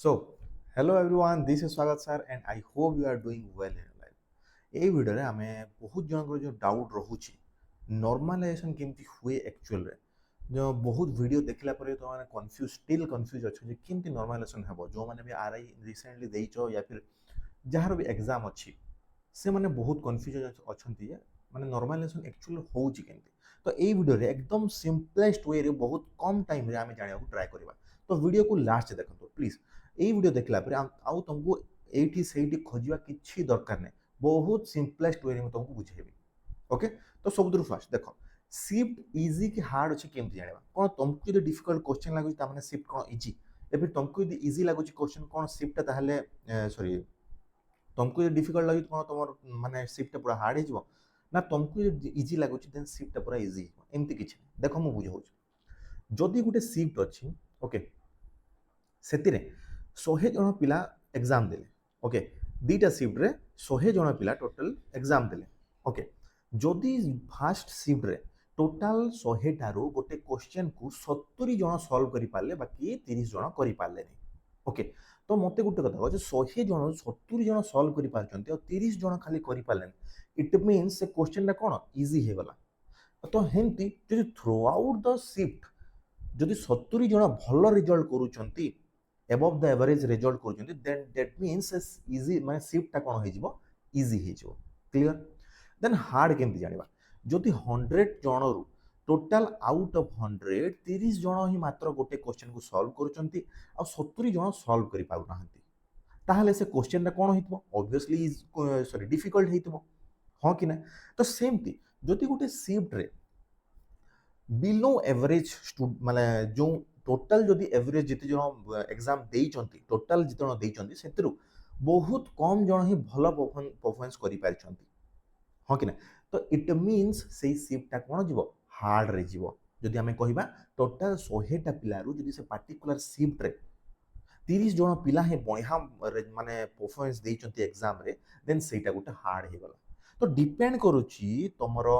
So, hello everyone, this is Swagat sir and I hope you are doing well in your life. এই ভিডিওରେ ଆମେ ବହୁତ ଜଣଙ୍କର ଯେଉଁ doubt ରହୁଛି ନର୍ମାଲାଇଜେସନ୍ କେମିତି ହୁଏ ଆକ୍ଚୁଆଲରେ ଯେଉଁ ବହୁତ ଭିଡ଼ିଓ ଦେଖିଲା ପରେ ତୁମମାନେ କନଫ୍ୟୁଜ୍ ଷ୍ଟିଲ୍ କନଫ୍ୟୁଜ୍ ଅଛ ଯେ କେମିତି ନର୍ମାଲାଇଜେସନ୍ ହେବ ଯେଉଁମାନେ ବି ଆର୍ ଆଇ ରିସେଣ୍ଟଲି ଦେଇଛ ୟା ଫିର୍ ଯାହାର ବି ଏକ୍ଜାମ୍ ଅଛି ସେମାନେ ବହୁତ କନଫ୍ୟୁଜ୍ ଅଛନ୍ତି ଯେ ମାନେ ନର୍ମାଲାଇଜେସନ୍ ଆକ୍ଚୁଆଲି ହେଉଛି କେମିତି। ତ ଏଇ ଭିଡ଼ିଓରେ ଏକଦମ ସିମ୍ପଲେଷ୍ଟ ୱେରେ ବହୁତ କମ୍ ଟାଇମ୍ରେ ଆମେ ଜାଣିବାକୁ ଟ୍ରାଏ କରିବା। ତ ଭିଡ଼ିଓକୁ ଲାଷ୍ଟ ଦେଖନ୍ତୁ ପ୍ଲିଜ୍। এই ভিডিও দেখলা পরে আউ তুমକୁ এইটি সেইটি খোঁজা কিছু দরকার নাই, বহুত সিম্পলেস্ট ওয়ে মু তুমକୁ বুঝাইবি। ওকে, তো সবুঠু ফার্স্ট দেখ সিফ্ট ইজি কি হার্ড আছে কেমতি জানিবা। কোন তুমକୁ যদি ডিফিকল্ট কোশ্চেন লাগুଛି তা মানে সিফ্ট কোন ইজি, এবে তুমକୁ যদি ইজি লাগুଛି কোশ্চেন কোন সিফ্টটা তাহলে সরি तुमको जो डिफिकल्ट लगे कौन तुम माने सिफ्ट पूरा हार्ड हो ना, तुमको जो इजी लगुच देन सिफ्ट पूरा इजी एमती किसी देख मुझे बुझाऊँ। जदि गोटे सिफ्ट अच्छी ओके से 100 जन पिला एग्जाम देले ओके, दीटा सिफ्ट रे 100 जन पिला टोटल एग्जाम देले ओके। जदि फास्ट सिफ्ट रे टोटाल 100 टारू गोटे क्वेश्चन को 70 जन सॉल्व करि पाले, बाकी 30 जन करि पाले नहीं ओके। तो मते गोटे कथा कह 100 जन 70 जन सॉल्व करि पारछन्ते और 30 जन खाली करि पाले, इट मीन्स से क्वेश्चन कोन इजी हे गला। तो हेमती जदि थ्रू आउट द शिफ्ट जदि 70 जन भल रिजल्ट करूछन्ती एबव द एवरेज रिजल्ट करूछन्ती देन दैट मीन्स इजी माने शिफ्टटा कोन हे जिवो इजी हे जिवो। क्लियर। देन हार्ड केमती जानिबा। जदि 100 जन रु टोटाल आउट ऑफ 100 30 जन ही मात्र गोटे क्वेश्चन को सॉल्व करूछन्ती और 70 जन सॉल्व करि पाउ नाहंती, ताहले से क्वेश्चन कोन हेतबो ऑब्वियसली सॉरी डिफिकल्ट हेतबो हां कि ना। तो सेमती जदि गोटे शिफ्ट रे बिलो एवरेज माने जो टोटाल जदि एवरेज जिते जन एग्जाम देइचंती टोटाल जिते जन देइचंती सेतिरु बहुत कम जन ही भलो परफॉर्मेंस करि पारिचंती हां कि ना। तो इट मीन्स से शिफ्टटा कोन जिवो हार्ड रे जीवो। जदि आमे कहिबा टोटाल 100 टा पिलारू जदि से पार्टिकुलर शिफ्ट रे 30 जन पिला हे बढ़िया माने परफॉर्मेंस देइचंती एग्जाम रे देन सेटा गोटे हार्ड हे गला। तो डिपेंड करूची तमरो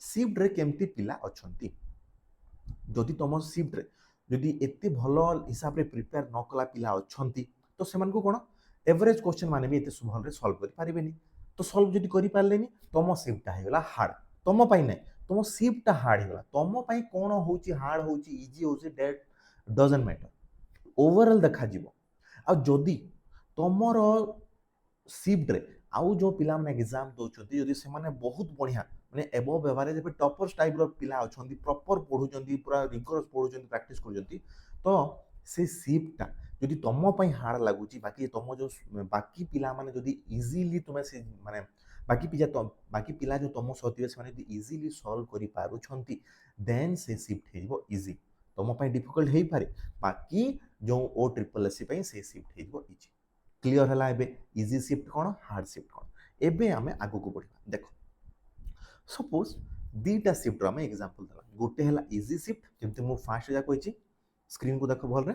शिफ्ट रे केमती पिला अछंती। जदि तुम शिफ्ट रे जदि एते भलो हिसाब रे प्रिपेयर न कला पिला अछंती तो सेमान को कोन एवरेज क्वेश्चन माने भी एते सुभल रे सॉल्व करि पारिबेनी। तो सॉल्व जदि करि पारलेनी तुम शिफ्टटा हे गला हार्ड, तुम पाई नै तुम शिफ्टटा हार्ड हे गला। तुम पाई कोन होउची हार्ड होउची इजी होउची दैट डजंट मैटर, ओवरऑल देखा जीवो। आ जदि तुमर शिफ्ट रे आउ जो पिला माने एग्जाम दोचंती जदि से माने बहुत बढ़िया माने एबव एवरेज पे टॉपर्स टाइप रो पिला अछंती प्रॉपर पढुचंती पूरा रिगरस पढुचंती प्रैक्टिस करूचंती, तो से शिफ्टटा जदि तुम पाई हार्ड लागुची बाकी तुम जो बाकी पिला माने जदि इजीली तुमे से माने बाकी पिला जो तुम सतिवे से माने इजीली सॉल्व करि पारुछंती देन से शिफ्ट हेइबो इजी। तुम पाई डिफिकल्ट हेइ पारे बाकी जो ओ ट्रिपल एससी पाई से शिफ्ट हेइबो इजी। क्लियर हला एबे इजी शिफ्ट कोन हार्ड शिफ्ट कोन। एबे आमे आगु को बढ़िबा। देखो सपोज दीटा शिफ्ट आम एग्जांपल देला, गोटे हला इजी शिफ्ट जेमति मु फास्ट जा कहिछि स्क्रीन को देखो भल रे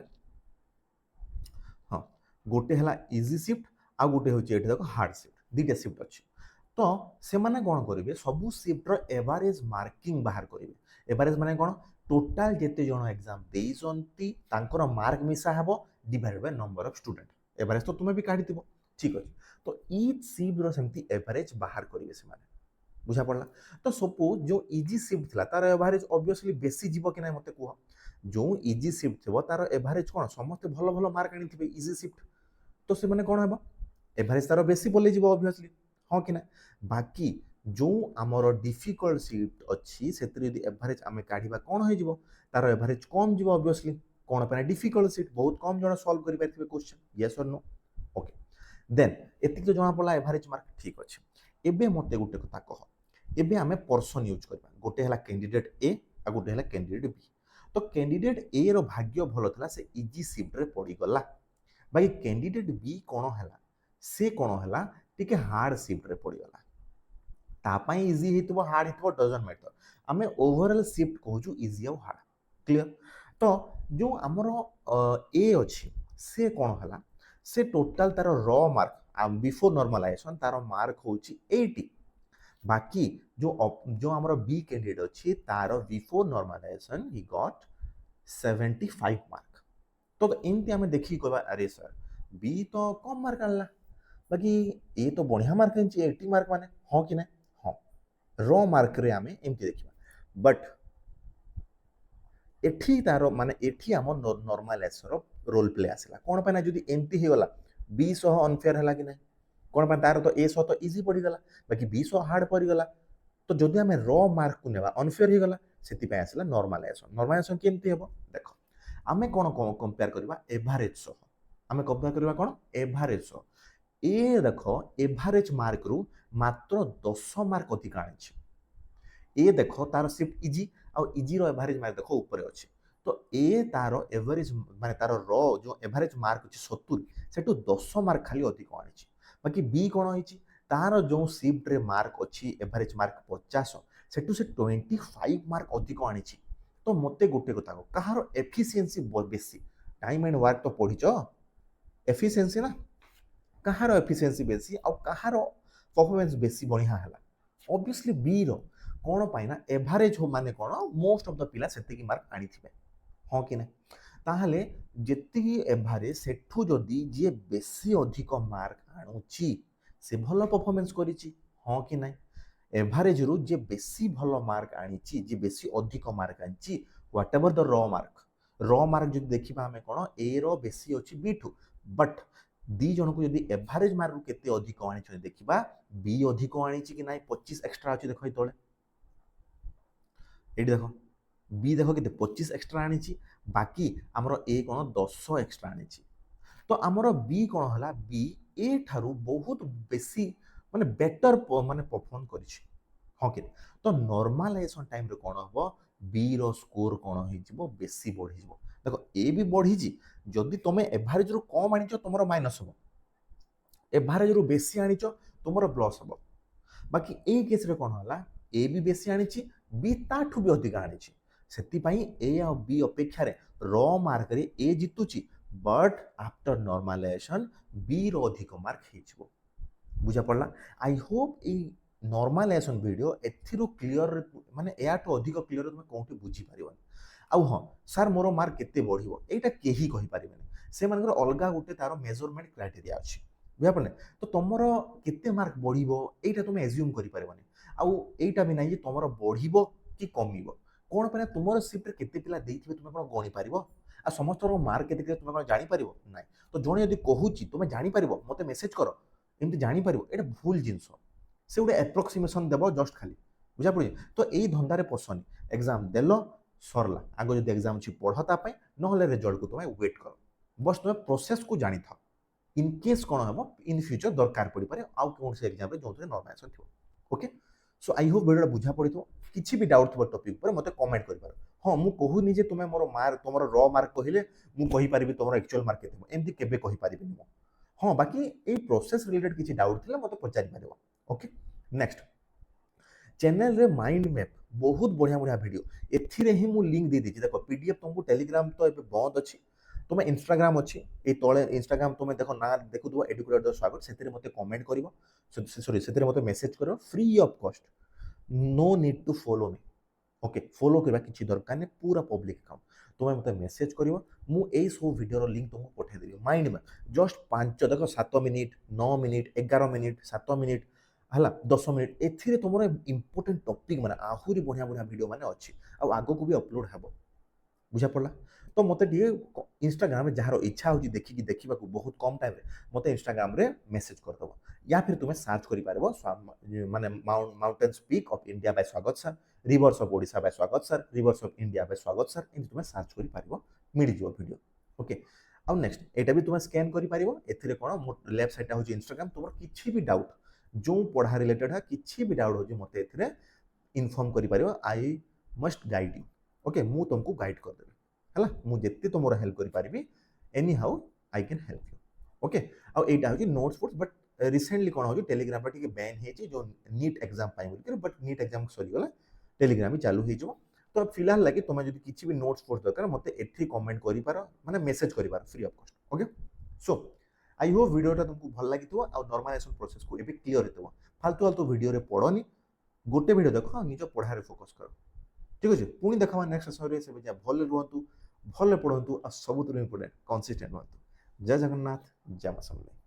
हां, गोटे हला इजी शिफ्ट आ गोटे होछि एठी देखो हार्ड शिफ्ट, दीटा शिफ्ट अछि। तो से माने कोन करिवे सबु शिफ्ट रो एवरेज मार्किंग बाहर करिवे। एवरेज माने कोन टोटल जेते जण एग्जाम देइसंती तांकर मार्क मिसा हेबो divided by number of student. Average तो तुमे भी काढिथिबो ठीक अछि। तो ईच शिफ्ट रो सेमति एवरेज बाहर करिवे से माने बुझा पड़ला। तो सपोज जो इजी शिफ्ट थिला तार एवरेज ऑब्वियसली बेसी जीवो कि नै मते कुह। जो इजी शिफ्ट थिबो तार एवरेज कोन समस्त भलो भलो मार्क आनिथिबे इजी शिफ्ट, तो से माने कोन हेबो एवरेज तार बेसी बोले जीवो ऑब्वियसली हां कि ना। बाकी जो आमर डिफिकल्ट शिफ्ट अछि सेतरि यदि एवरेज आमे काढिबा कोन होई जीवो तार एवरेज कम जीवो ऑब्वियसली। कोन पे डिफिकल्ट शिफ्ट बहुत कम जण सॉल्व करि पाथिबे क्वेश्चन यस और नो ओके। देन एति जो जणा पड़ला एवरेज मार्क ठीक अछि। एबे मते गुटे कथा कह, एबे आमे पर्सन यूज करबा। गोटे हला कैंडिडेट ए आ गोटे हला कैंडिडेट बी। तो कैंडिडेट ए रो भाग्य भलो थला से इजी शिफ्ट रे पड़ी गला, बाकी कैंडिडेट बी कोन हला से कोन हला टिके हार्ड शिफ्ट रे पड़ी गला। ता पई इजी हेतबो हार्ड हेतबो डजंट मैटर, आमे ओवरऑल शिफ्ट कहूछु इजी और हार्ड। क्लियर। तो जो हमरो ए अछि से कोन हला से टोटल तार रॉ मार्क बिफोर नॉर्मलाइजेशन तार मार्क होछि 80, बाकी जो हमारा बी कैंडिडेट अच्छी तार before normalisation he got 75 mark तो एमती आम देखिए कहवा अरे सर बी तो कम मार्क आनला बाकी ए तो बढ़िया मार्क आनी 80 मार्क माने हाँ कि ना हाँ र मार्क रे आम एमती देखा बट एठी तार माने एठी आम नॉर्मलाइजेशन रोल प्ले आसला कौन पे ना जदि एमती हो गला बी सह अनफेयर है कि ना कौन पे तार तो ए सह तो इजी पड़गला बाकी बी सह हार्ड पड़गला तो जदि आम र मार्क को नेबा अनफेयर हो गला से आसला नॉर्मलाइजेशन नॉर्मलाइजेशन केमती हेबो देख आम कौन कंपेयर करवा एवरेज सह आम कंपेयर करवा कौन एवरेज सह ए देख एवरेज मार्क रु मात्र 10 मार्क अधिक आनी ए देख तार सिफ्ट इजी आउ इजी रो एवरेज मार्क देख ऊपर अच्छे तो ए तार एवरेज माने तार रो जो एवरेज मार्क अच्छे 70 सेटू 10 मार्क खाली अधिक आनी बाकी बी कौन होइछि तार जो सिफ्ट रे मार्क अच्छी एवरेज मार्क 50 सेटू से 25 मार्क अधिक आनी तो मते गोटे कथा को कहार एफिशिएंसी बेसी टाइम एंड वर्क तो पढ़ी एफिशिएंसी ना कहार एफिशिएंसी बेसी आ कहार परफॉर्मेंस बेसी बढ़िया है ऑब्वियसली बी रो कौन पाई ना एवरेज हो माने कौन मोस्ट ऑफ द पिला सेतिकी मार्क आनी थिबे हाँ कि ना ताहले जेतिकी एवरेज सेठू जदी जे बेसी अधिक मार्क आणुची से भलो परफॉर्मेंस करिची हाँ कि ना एवरेज रु जे बेसी भलो मार्क आनीची जे बेसी अधिक मार्क आनीची व्हाट एवर द र मार्क जदि देखिबा हमें कौन ए रो बेसी अछि बी ठू बट दी जन को जदि एवरेज मार्क रु केते अधिक आनी देखिबा बी अधिक आनी कि ना 25 एक्स्ट्रा अच्छी देख तले ये देख बी देख के 25 एक्स्ट्रा आनी बाकी आमर ए कौन 10 एक्स्ट्रा आनी तो आमर बी कौन है बी ए ठारू बहुत बेसी माने बेटर माने परफॉर्म करिछि हाँ कि तो नॉर्मलाइजेशन टाइम रे कौन हम बी रो स्कोर कौन हो बेसी बढ़ी देख ए भी बढ़ी जदि तुम एवरेज रु कम आनी तुम माइनस हम एवरेज रु बेसी आनी तुम प्लस हम बाकी ए केस रे कौन है ए भी बेसी आनी बी ताठू भी अधिक आनी से ए आ बी अपेक्षा र मार्क रे ए जितुची बट आफ्टर नॉर्मलाइजेशन बी रो अधिक मार्क हो बुझा पड़ला आई होप ए नॉर्मलाइजेशन वीडियो एथिरु क्लियर माने एयाटो अधिक क्लियर तुम कोठी बुझी परिबन आउ हाँ सर मोर मार्क केते बढ़िबो एटा केही कहि परिबेनी से मानकर अलगा गोटे तार मेजरमेंट क्राइटेरिया अछि बुझा पड़ले तो तुमर केते मार्क बढ़िबो एटा तुम एज्यूम करि परिबनी आउ एटा भी नाही जे तुमर बढ़िबो कि कमिबो कोन पने तुमर शिफ्ट रे केते पिला देइथिबे तुम कोन गणि पारिबो आ समस्त रो मार्क केते तुम कोन जानि पारिबो नाही तो जणे यदि कहूची तुम जानि पारिबो मते मेसेज करो एमती जानि पारिबो एटा भूल जिंस से गोटे एप्रोक्सीमेसन देव जस्ट खाली बुझा पड़े तो यही धंदारे पसनी एग्जाम देल सरला आग जो एग्जाम अच्छी पढ़तापाई ना रिजल्ट को तुम्हें वेट कर बस तुम्हें प्रोसेस को जानी था इनकेस कौन हम इन फ्यूचर दरकार पड़ पाए आउ कौन से एग्जाम जो नॉर्मलाइजेशन थी okay so I hope video बुझा पड़ी किसी भी डाउट थो टॉपिक पर मत कमेंट कर हाँ मुझे कहूनी जे तुम्हें मोर मार्क तुम र मार्क कहले मुझे तुम एक्चुअल मार्क के एमती केबे कहि पारिबिनी मो हाँ बाकी ये प्रोसेस रिलेटेड किसी डाउट थी मत पचारि पार ओके नेक्स्ट चैनल रे माइंड मैप बहुत बढ़िया बढ़िया वीडियो एथिरे ही मु लिंक दे दीजिए देखो पीडीएफ तुमको टेलीग्राम तो एबे बंद अछि तुम इंस्टाग्राम अच्छी ये तले इंस्टाग्राम तुम देख ना देखु एडुकेटर स्वागत से मते कमेंट करिवो सॉरी से मते मेसेज करो free of cost no need to follow me okay follow करबा किछि दरकार नै पूरा पब्लिक अकाउंट तुम मते मेसेज करिवो मु एई सब वीडियो रो लिंक तुमको पठे देबी माइंड मैप जस्ट 5 देखो 7 मिनिट 9 मिनिट 11 मिनिट 7 मिनिट है 10 मिनिट एथिरे तुम इंपोर्टेंट टॉपिक माने आहुरी बढ़िया बढ़िया वीडियो माने अच्छी आगो को भी अपलोड हेबो बुझा पड़ला तो मत इंस्टाग्राम जार इच्छा हो देखिकी देखा बहुत कम टाइम मत इंस्टाग्राम रे मेसेज करदेव या फिर तुम्हें सर्च कर माने mountains peak of India by Swagat sir rivers of Odisha by Swagat sir rivers of India by Swagat sir एमती तुम्हें सर्च कर मिल जाव वीडियो ओके आउ नेक्स्ट एटा भी तुम्हें स्कैन कर कौन लेफ्ट साइड हूँ इंस्टाग्राम तुम किसी भी डाउट जो पढ़ा रिलेटेड है किसी भी डाउट हो मत इनफॉर्म कर I must guide you okay मु तुमको गाइड करदेवी है मुझे तुम हेल्प करी anyhow I can help you okay आईटा हूँ नोट्स फोर्स बट रिसेंटली कौन हो टेलीग्राम पर टी बैन हो जो NEET exam but NEET exam सरीगला टेलीग्राम भी चालू हो तो फिलहाल लगे तुम जो किसी भी नोट्स फोर्स दरकार मत एठी कमेंट कर माने मेसेज कर free of cost okay so I hope वीडियोटा तुमको भल लगी नॉर्मलाइजेशन प्रोसेस को एबे क्लियर हो फालतू फालतू वीडियो रे पढ़नी गोटे वीडियो देख निज पढ़ारे फोकस कर ठीक अच्छे पुणी देखा नेक्स्ट सेशन से भल रुहतु भले पढ़ंतु आ सबुतु इम्पोर्टेंट कंसिस्टेंट हुअंतु। जय जगन्नाथ, जय मां समलेई।